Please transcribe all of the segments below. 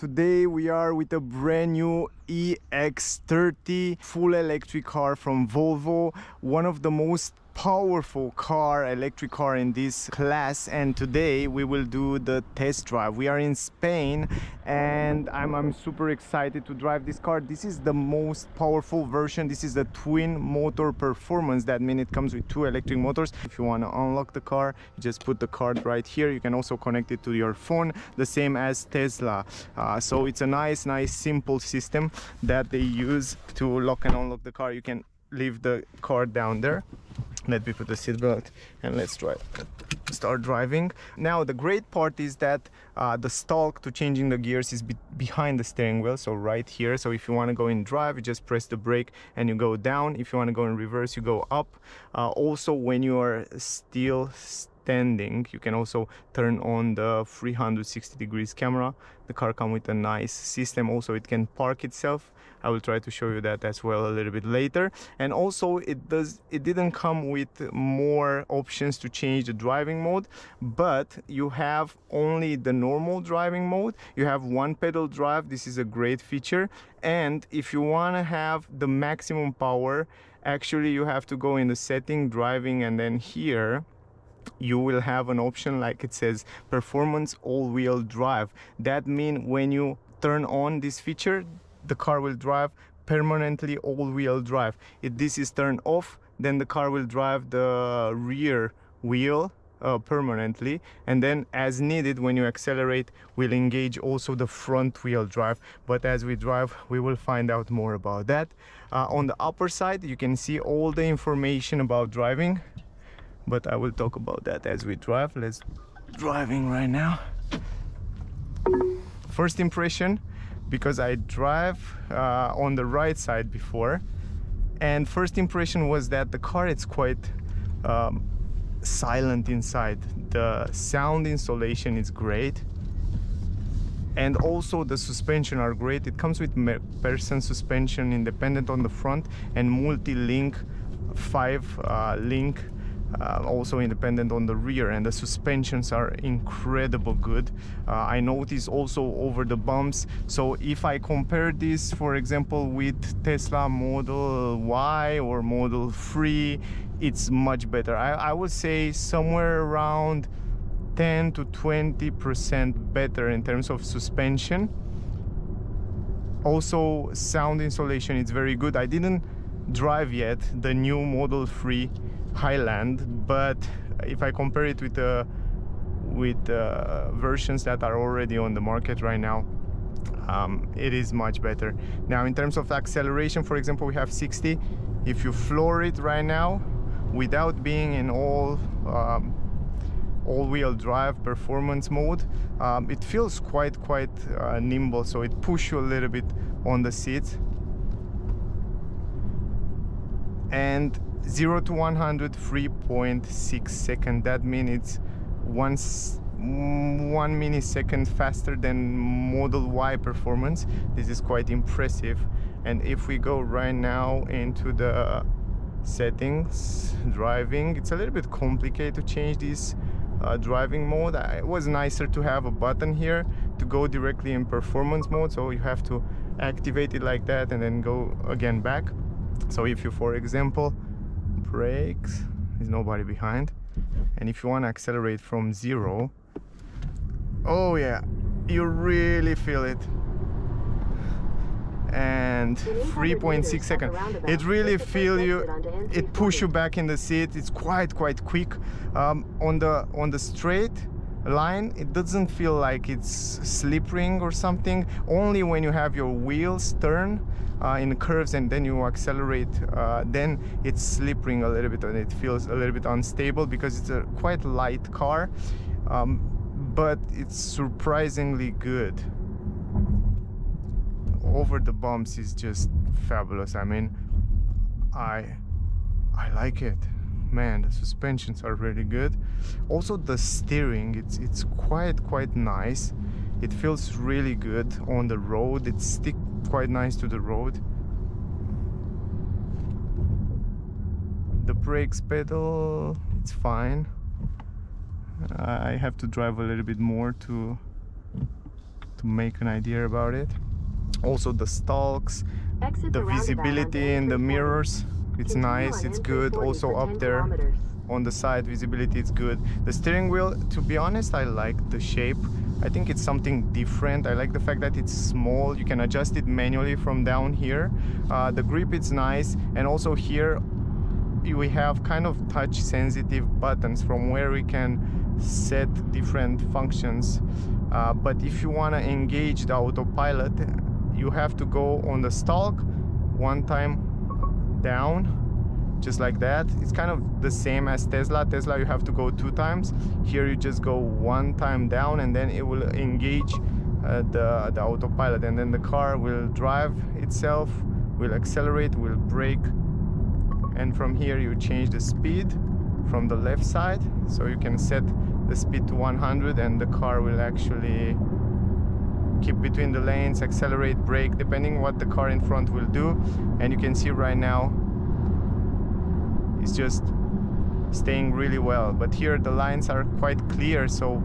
Today we are with a brand new EX30 full electric car from Volvo, one of the most powerful electric car in this class, and today we will do the test drive. We are in Spain and I'm super excited to drive this car. This is the most powerful version. This is the twin motor performance. That means it comes with two electric motors. If you want to unlock the car, you just put the card right here. You can also connect it to your phone, the same as Tesla. So it's a nice simple system that they use to lock and unlock the car. You can leave the car down there. Let me put the seatbelt and let's start driving. Now the great part is that the stalk to changing the gears is behind the steering wheel, so right here. So if you want to go in drive, you just press the brake and you go down. If you want to go in reverse, you go up. Also, when you are still standing, you can also turn on the 360 degrees camera. The car comes with a nice system. Also, it can park itself. I will try to show you that as well a little bit later. And also it didn't come with more options to change the driving mode, but you have only the normal driving mode. You have one pedal drive. This is a great feature. And if you want to have the maximum power, actually you have to go in the setting, driving, and then here you will have an option like it says performance all-wheel drive. That means when you turn on this feature, the car will drive permanently all-wheel drive. If this is turned off, then the car will drive the rear wheel permanently, and then as needed, when you accelerate, will engage also the front wheel drive. But as we drive, we will find out more about that. On the upper side, you can see all the information about driving, but I will talk about that as we drive. Let's driving right now. First impression, because I drive on the right side before, and first impression was that the car is quite silent inside. The sound insulation is great, and also the suspension are great. It comes with person suspension, independent on the front, and multi-link 5-link also independent on the rear, and the suspensions are incredible good. I noticed also over the bumps. So if I compare this, for example, with Tesla Model Y or Model 3, it's much better. I would say somewhere around 10 to 20% better in terms of suspension. Also, sound insulation is very good. I didn't drive yet the new Model 3 Highland, but if I compare it with versions that are already on the market right now, it is much better. Now in terms of acceleration, for example, we have 60. If you floor it right now without being in all-wheel drive performance mode, it feels quite nimble, so it pushes you a little bit on the seat. And 0 to 100 3.6 seconds. That means it's 1 millisecond faster than Model Y performance. This is quite impressive. And if we go right now into the settings, driving, it's a little bit complicated to change this driving mode. It was nicer to have a button here to go directly in performance mode, so you have to activate it like that and then go again back. So if you, for example, brakes, there's nobody behind, and if you want to accelerate from 0, oh yeah, you really feel it. And 3.6 seconds, it really feel you, it push you back in the seat. It's quite quick. On the straight line, it doesn't feel like it's slipping or something. Only when you have your wheels turn in curves and then you accelerate, then it's slipping a little bit and it feels a little bit unstable, because it's a quite light car, but it's surprisingly good. Over the bumps is just fabulous. I mean, I like it, man. The suspensions are really good. Also the steering, it's quite nice. It feels really good on the road. It sticks quite nice to the road. The brakes pedal, it's fine. I have to drive a little bit more to to make an idea about it. Also the stalks, the visibility in the mirrors, it's nice, it's good. Also up there on the side, visibility is good. The steering wheel, to be honest, I like the shape. I think it's something different. I like the fact that it's small. You can adjust it manually from down here. The grip is nice, and also here we have kind of touch sensitive buttons from where we can set different functions. But if you want to engage the autopilot, you have to go on the stalk one time down, just like that. It's kind of the same as Tesla. You have to go 2 times. Here you just go 1 time down, and then it will engage the autopilot, and then the car will drive itself, will accelerate, will brake, and from here you change the speed from the left side, so you can set the speed to 100 and the car will actually keep between the lanes, accelerate, brake, depending what the car in front will do. And you can see right now it's just staying really well, but here the lines are quite clear, so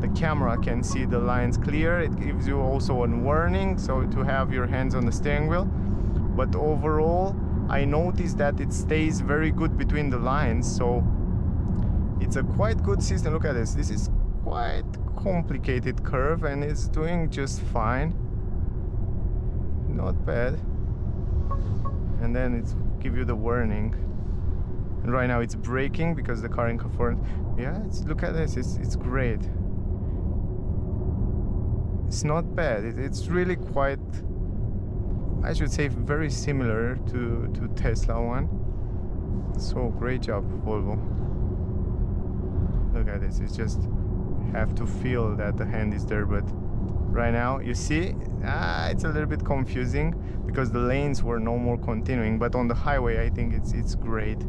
the camera can see the lines clear. It gives you also a warning, so to have your hands on the steering wheel. But overall I noticed that it stays very good between the lines, so it's a quite good system. Look at this. This is quite complicated curve and it's doing just fine, not bad. And then it's give you the warning. And right now it's braking because the car in front. Yeah, look at this. It's great. It's not bad. It's really quite, I should say, very similar to Tesla one. So great job, Volvo. Look at this. It's just have to feel that the hand is there, but right now you see it's a little bit confusing because the lanes were no more continuing, but on the highway I think it's great.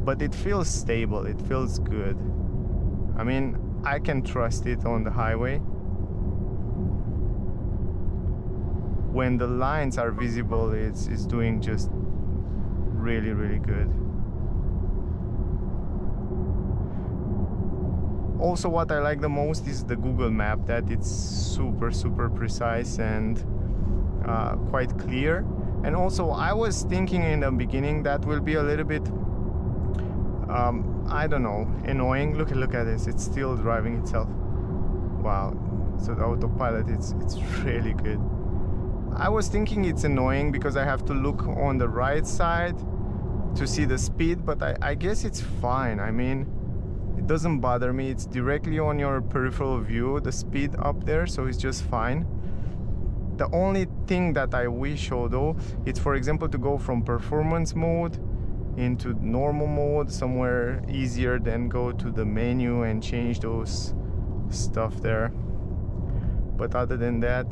But it feels stable, it feels good. I mean, I can trust it on the highway. When the lines are visible, it's doing just really, really good. Also, what I like the most is the Google map, that it's super, super precise and quite clear. And also, I was thinking in the beginning that will be a little bit I don't know, annoying. Look at this, it's still driving itself. Wow. So the autopilot, it's really good. I was thinking it's annoying because I have to look on the right side to see the speed, but I guess it's fine. I mean, it doesn't bother me. It's directly on your peripheral view, the speed up there, so it's just fine. The only thing that I wish, although, it's for example to go from performance mode into normal mode, somewhere easier than go to the menu and change those stuff there. But other than that,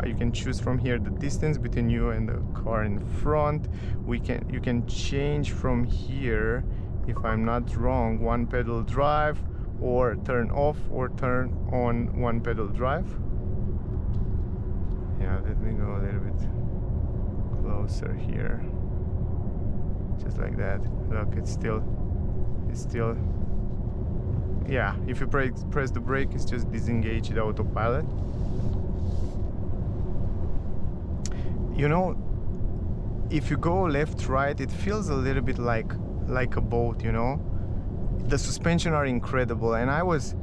you can choose from here the distance between you and the car in front. You can change from here, if I'm not wrong, 1 pedal drive, or turn off or turn on 1 pedal drive. Yeah, let me go a little bit closer here. Just like that. Look, it's still, yeah, if you press the brake, it's just disengage the autopilot. You know, if you go left, right, it feels a little bit like a boat, you know. The suspension are incredible, and I was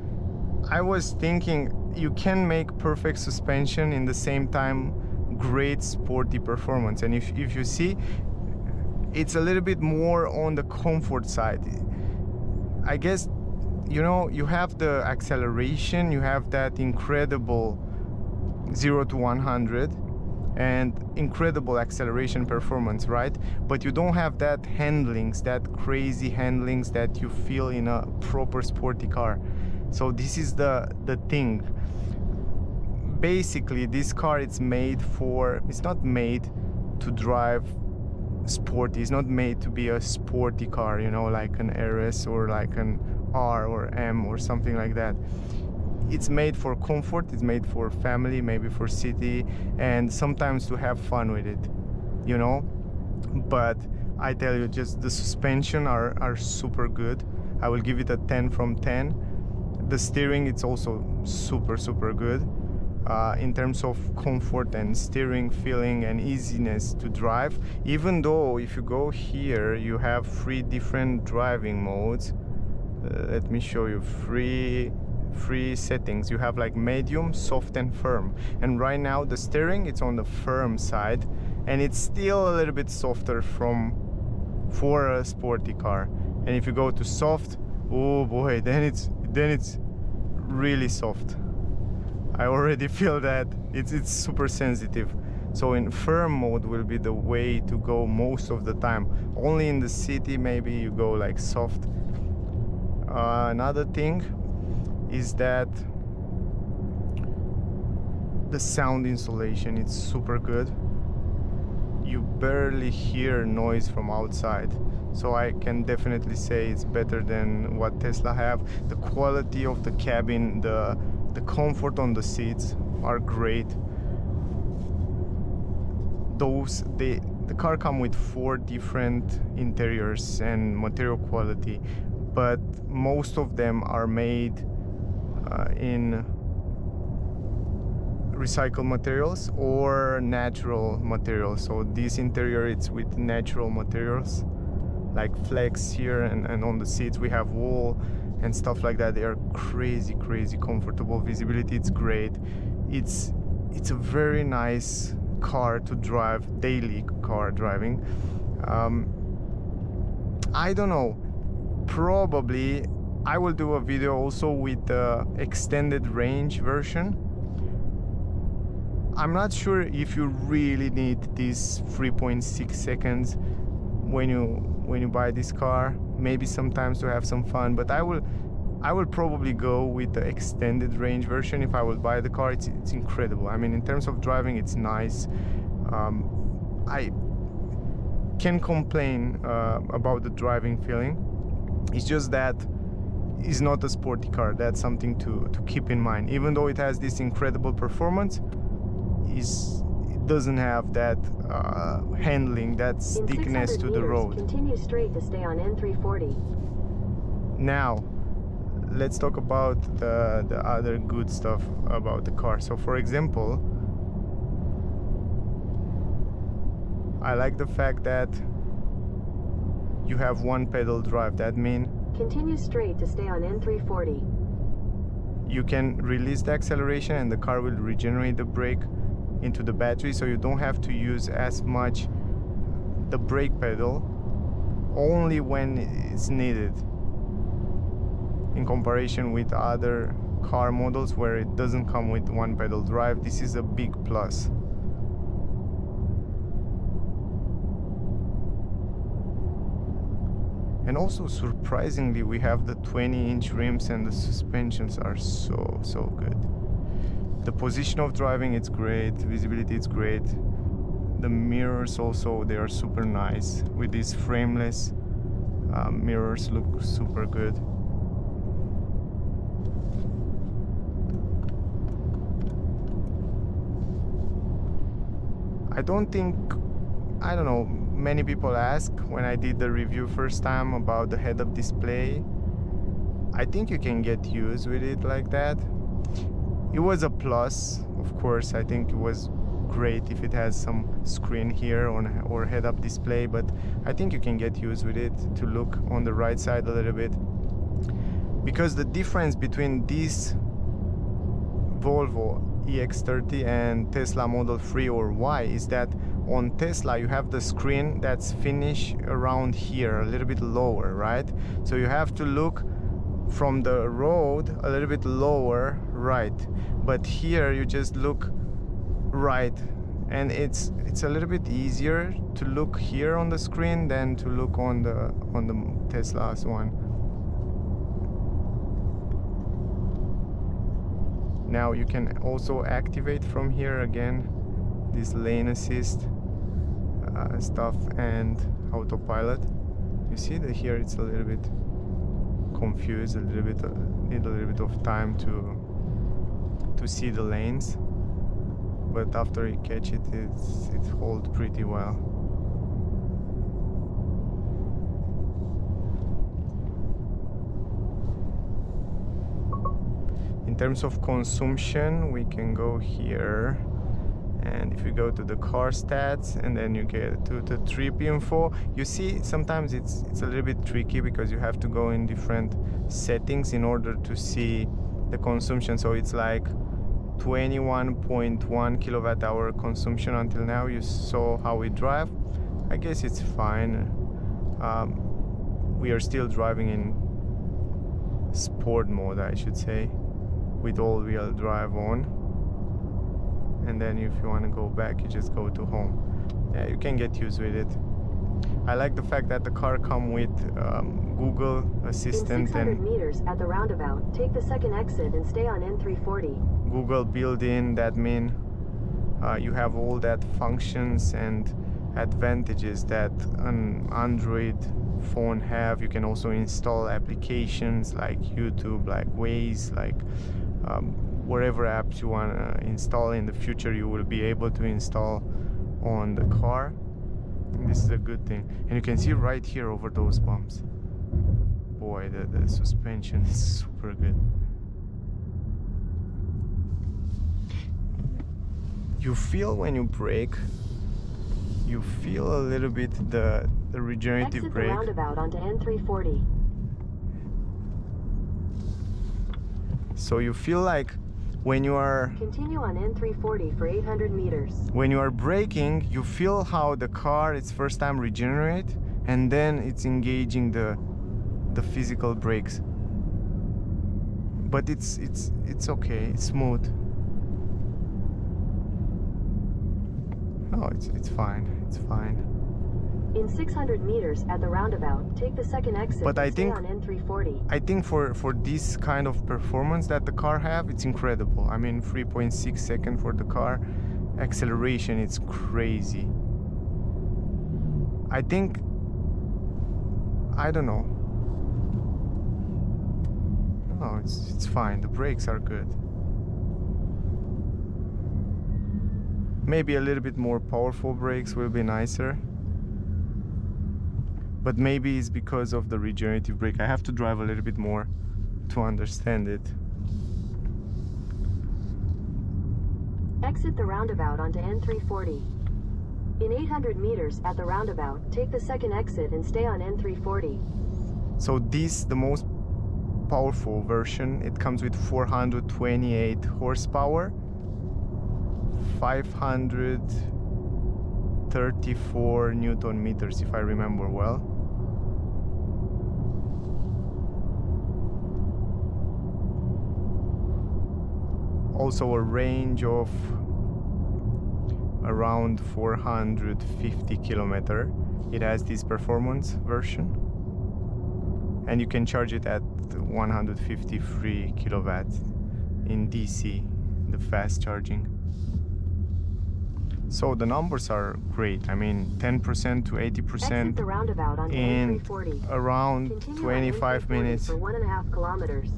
thinking you can make perfect suspension in the same time great sporty performance. And if you see, it's a little bit more on the comfort side. I guess, you know, you have the acceleration, you have that incredible 0 to 100 and incredible acceleration performance, right? But you don't have that handlings, that crazy handlings that you feel in a proper sporty car. So this is the thing. Basically, this car, it's not made to drive sporty. It's not made to be a sporty car, you know, like an RS or like an R or M or something like that. It's made for comfort, it's made for family, maybe for city, and sometimes to have fun with it, you know. But I tell you, just the suspension are super good. I will give it a 10 from 10. The steering, it's also super, super good. in terms of comfort and steering feeling and easiness to drive. Even though if you go here, you have 3 different driving modes. Let me show you three settings. You have like medium, soft and firm, and right now the steering, it's on the firm side, and it's still a little bit softer for a sporty car. And if you go to soft, oh boy, then it's really soft. I already feel that it's super sensitive. So in firm mode will be the way to go most of the time. Only in the city maybe you go like soft. Another thing is that the sound insulation, it's super good. You barely hear noise from outside, so I can definitely say it's better than what Tesla have. The quality of the cabin, the comfort on the seats are great. The car come with 4 different interiors and material quality, but most of them are made in recycled materials or natural materials. So this interior, it's with natural materials like flex here, and on the seats we have wool and stuff like that. They are crazy comfortable. Visibility, it's great. It's a very nice car to drive, daily car driving. I don't know, probably I will do a video also with the extended range version. I'm not sure if you really need this 3.6 seconds when you buy this car. Maybe sometimes to have some fun, but I will probably go with the extended range version if I will buy the car. It's incredible. I mean, in terms of driving, it's nice. I can't complain about the driving feeling. It's just that it's not a sporty car. That's something to keep in mind. Even though it has this incredible performance, it doesn't have that handling, that stickiness to the road. Continue straight to stay on N340. Now, let's talk about the other good stuff about the car. So, for example, I like the fact that you have 1 pedal drive. That means continue straight to stay on N340. You can release the acceleration and the car will regenerate the brake into the battery, so you don't have to use as much the brake pedal, only when it's needed, in comparison with other car models where it doesn't come with 1 pedal drive. This is a big plus. And also, surprisingly, we have the 20-inch rims and the suspensions are so good. The position of driving, it's great. Visibility, it's great. The mirrors also, they are super nice. With these frameless mirrors, look super good. I don't know, many people ask when I did the review first time about the head-up display. I think you can get used with it like that. It was a plus, of course. I think it was great if it has some screen here or head-up display, but I think you can get used with it to look on the right side a little bit. Because the difference between this Volvo EX30 and Tesla Model 3 or Y is that on Tesla you have the screen that's finished around here, a little bit lower, right? So you have to look from the road a little bit lower right, but here you just look right, and it's a little bit easier to look here on the screen than to look on the Tesla's one. Now you can also activate from here again this lane assist stuff and autopilot. You see that here it's a little bit confused, need a little bit of time to see the lanes, but after you catch it, it holds pretty well. In terms of consumption, we can go here, and if you go to the car stats and then you get to the trip info, you see sometimes it's a little bit tricky because you have to go in different settings in order to see the consumption. So it's like 21.1 kilowatt hour consumption until now. You saw how we drive. I guess it's fine. We are still driving in sport mode, I should say, with all-wheel drive on. And then if you want to go back, you just go to home. Yeah, you can get used with it. I like the fact that the car comes with Google Assistant In 600 and meters at the roundabout, take the second exit and stay on N340. Google built-in. That means you have all that functions and advantages that an Android phone have. You can also install applications like YouTube, like Waze, like whatever apps you want to install in the future, you will be able to install on the car. And this is a good thing. And you can see right here over those bumps, boy, the suspension is super good. You feel when you brake, you feel a little bit the regenerative Exit brake. the roundabout onto N340. So you feel like when you are Continue on N340 for 800 meters. when you are braking, you feel how the car it's first time regenerate, and then it's engaging the physical brakes. But it's okay, it's smooth. No, it's fine. It's fine. In 600 meters at the roundabout, take the second exit But and I stay think- on N340. I think for this kind of performance that the car have, it's incredible. I mean, 3.6 seconds for the car. Acceleration, it's crazy. I think, I don't know. No, it's fine. The brakes are good. Maybe a little bit more powerful brakes will be nicer. But maybe it's because of the regenerative brake. I have to drive a little bit more to understand it. Exit the roundabout onto N340. In 800 meters at the roundabout, take the second exit and stay on N340. So this, the most powerful version, it comes with 428 horsepower, 534 Newton meters, if I remember well. Also a range of around 450 kilometer. It has this performance version, and you can charge it at 153 kilowatts in DC, the fast charging. So the numbers are great. I mean, 10% to Exit 80% the roundabout onto in N340. around Continue on 25 N340 minutes. for 1.5 kilometers.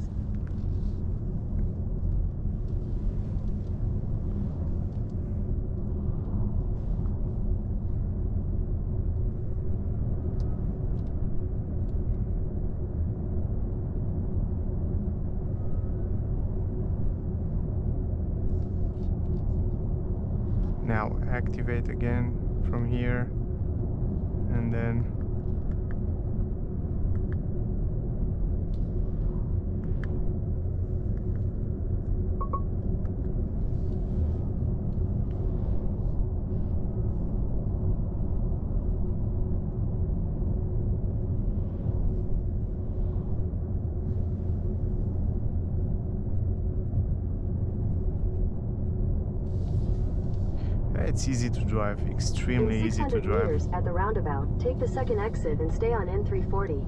Now activate again from here, and then it's easy to drive, extremely In easy to 600 drive. meters at the roundabout, take the second exit and stay on N340.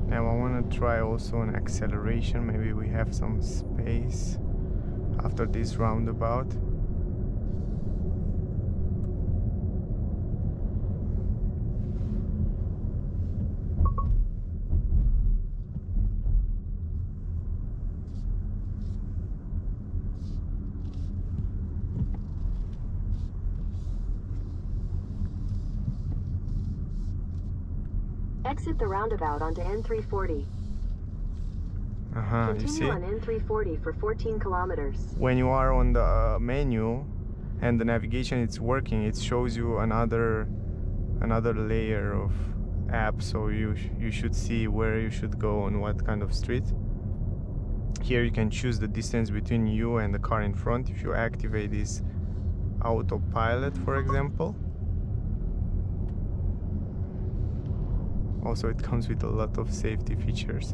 Now I want to try also an acceleration. Maybe we have some space after this roundabout. Exit the roundabout onto N340. You Continue see? on N340 for 14 kilometers. When you are on the menu and the navigation is working, it shows you another layer of app, so you should see where you should go on what kind of street. Here you can choose the distance between you and the car in front. If you activate this Autopilot, for example. Also, it comes with a lot of safety features.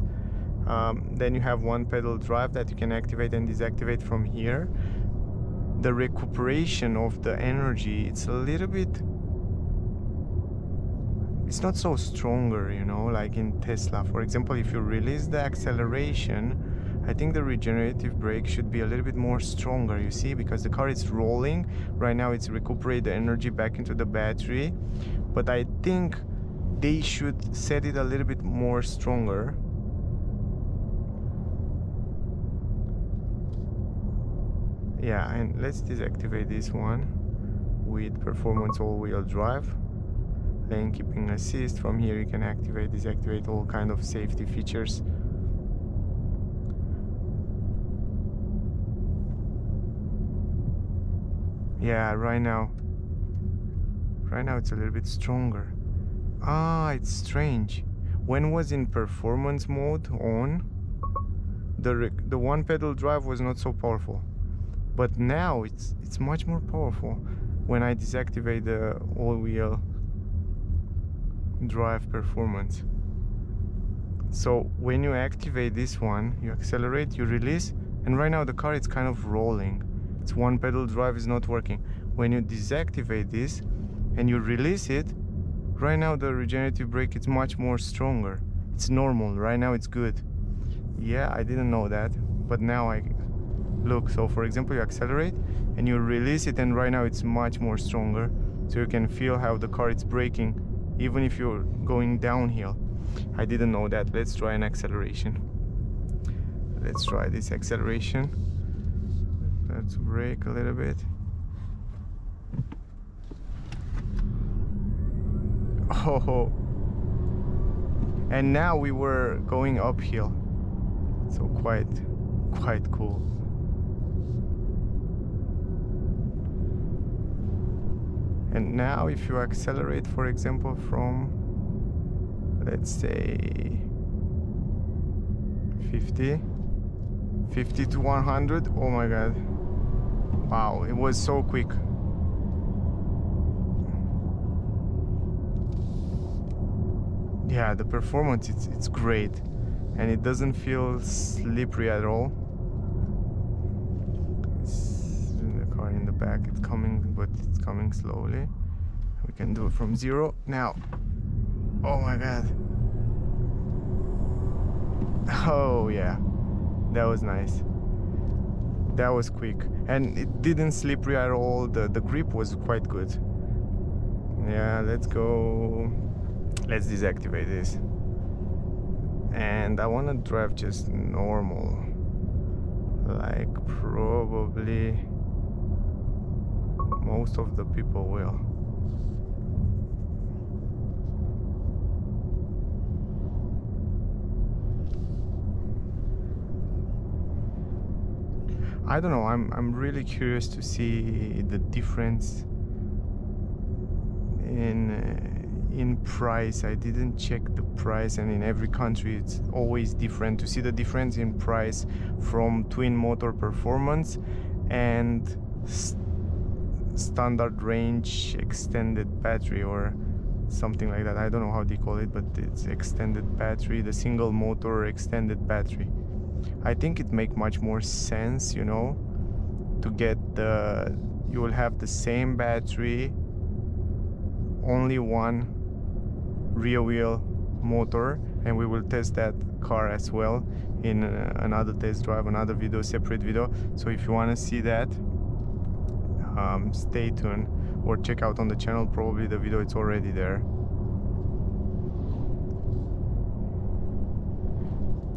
Then you have one pedal drive that you can activate and deactivate from here. The recuperation of the energy, it's a little bit, it's not so stronger, you know, like in Tesla. For example, if you release the acceleration, I think the regenerative brake should be a little bit more stronger, you see, because the car is rolling. Right now it's recuperate the energy back into the battery, but I think they should set it a little bit more stronger. Yeah, and let's deactivate this one with performance all-wheel drive. Lane keeping assist. From here you can activate, deactivate all kind of safety features. Yeah, right now it's a little bit stronger. Ah, it's strange. When was in performance mode on, the one pedal drive was not so powerful, but now it's much more powerful when I deactivate the all-wheel drive performance. So when you activate this one, you accelerate, you release, and right now the car is kind of rolling. It's one pedal drive is not working. When you deactivate this and you release it, right now the regenerative brake is much more stronger. It's normal. Right now it's good. Yeah, I didn't know that, but now I look. So for example, you accelerate and you release it, and right now it's much more stronger. So you can feel how the car is braking even if you're going downhill. I didn't know that. Let's try an acceleration. Let's try this acceleration. Let's brake a little bit. Oh, and now we were going uphill, so quite cool. And now if you accelerate, for example, from, let's say 50 to 100, oh my god, wow, it was so quick. Yeah, the performance, it's great, and it doesn't feel slippery at all. The car in the back, it's coming, but it's coming slowly. We can do it from 0 now. Oh my god. Oh yeah, that was nice. That was quick, and it didn't slippery at all. The grip was quite good. Yeah, let's go. Let's deactivate this. And I want to drive just normal, like probably most of the people will. I don't know, I'm really curious to see the difference in price. I didn't check the price, and in every country it's always different. To see the difference in price from twin motor performance and standard range extended battery or something like that. I don't know how they call it, but it's extended battery, the single motor extended battery. I think it makes much more sense, you know, to get you will have the same battery, only one rear wheel motor, and we will test that car as well in another test drive, another video, separate video. So if you want to see that, stay tuned or check out on the channel. Probably the video it's already there.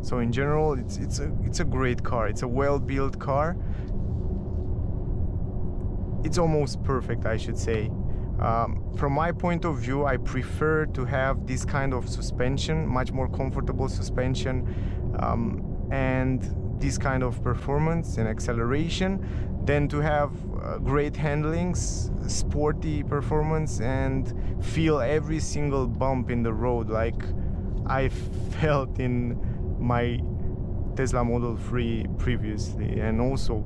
So in general, it's a great car. It's a well-built car. It's almost perfect, I should say. From my point of view, I prefer to have this kind of suspension, much more comfortable suspension, and this kind of performance and acceleration, than to have great handlings, sporty performance, and feel every single bump in the road like I felt in my Tesla Model 3 previously. And also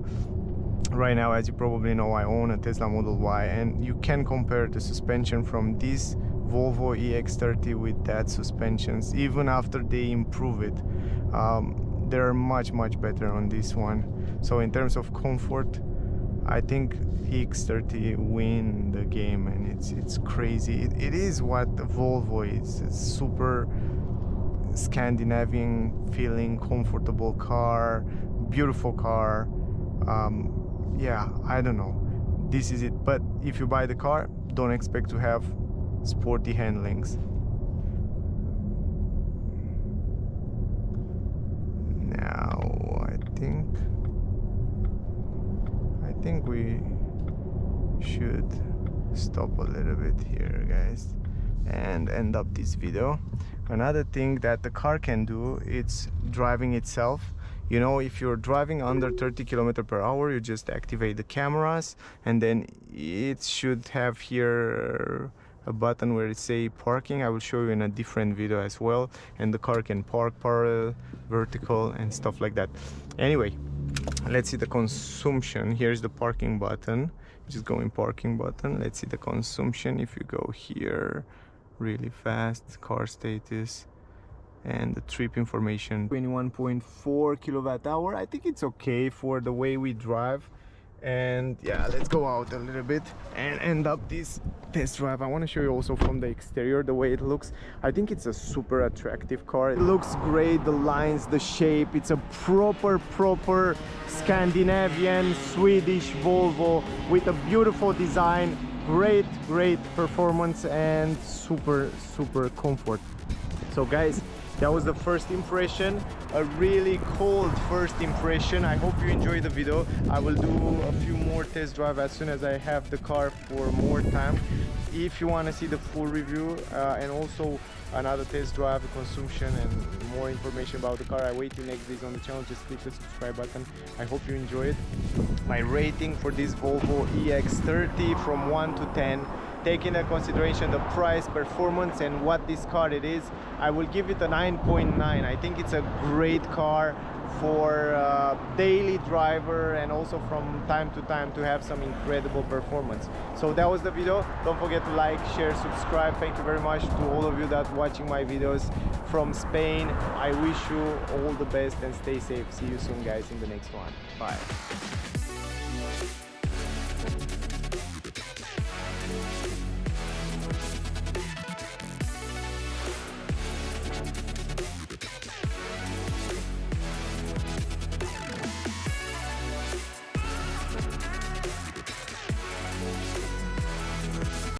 right now, as you probably know, I own a Tesla Model Y, and you can compare the suspension from this Volvo EX30 with that suspensions. Even after they improve it, they're much better on this one. So in terms of comfort, I think EX30 win the game, and it's crazy. It is what the Volvo is. It's super Scandinavian feeling, comfortable car, beautiful car. Yeah, I don't know, this is it. But if you buy the car, don't expect to have sporty handlings. Now I think we should stop a little bit here, guys, and end up this video. Another thing that the car can do, it's driving itself. You know, if you're driving under 30 km/h, you just activate the cameras, and then it should have here a button where it say parking. I will show you in a different video as well, and the car can park parallel, vertical, and stuff like that. Anyway, let's see the consumption. Here's the parking button. Just go in parking button. Let's see the consumption. If you go here really fast, car status and the trip information, 21.4 kWh. I think it's okay for the way we drive. And yeah, let's go out a little bit and end up this test drive. I want to show you also from the exterior the way it looks. I think it's a super attractive car. It looks great, the lines, the shape. It's a proper Scandinavian Swedish Volvo with a beautiful design, great performance, and super comfort. So guys, that was the first impression, a really cold first impression. I hope you enjoyed the video. I will do a few more test drive as soon as I have the car for more time. If you want to see the full review and also another test drive, the consumption, and more information about the car, I wait till next video on the channel. Just click the subscribe button. I hope you enjoy it. My rating for this Volvo EX30 from 1 to 10, taking into consideration the price, performance, and what this car it is, I will give it a 9.9. I think it's a great car for daily driver, and also from time to time to have some incredible performance. So that was the video. Don't forget to like, share, subscribe. Thank you very much to all of you that watching my videos from Spain. I wish you all the best and stay safe. See you soon, guys, in the next one. Bye.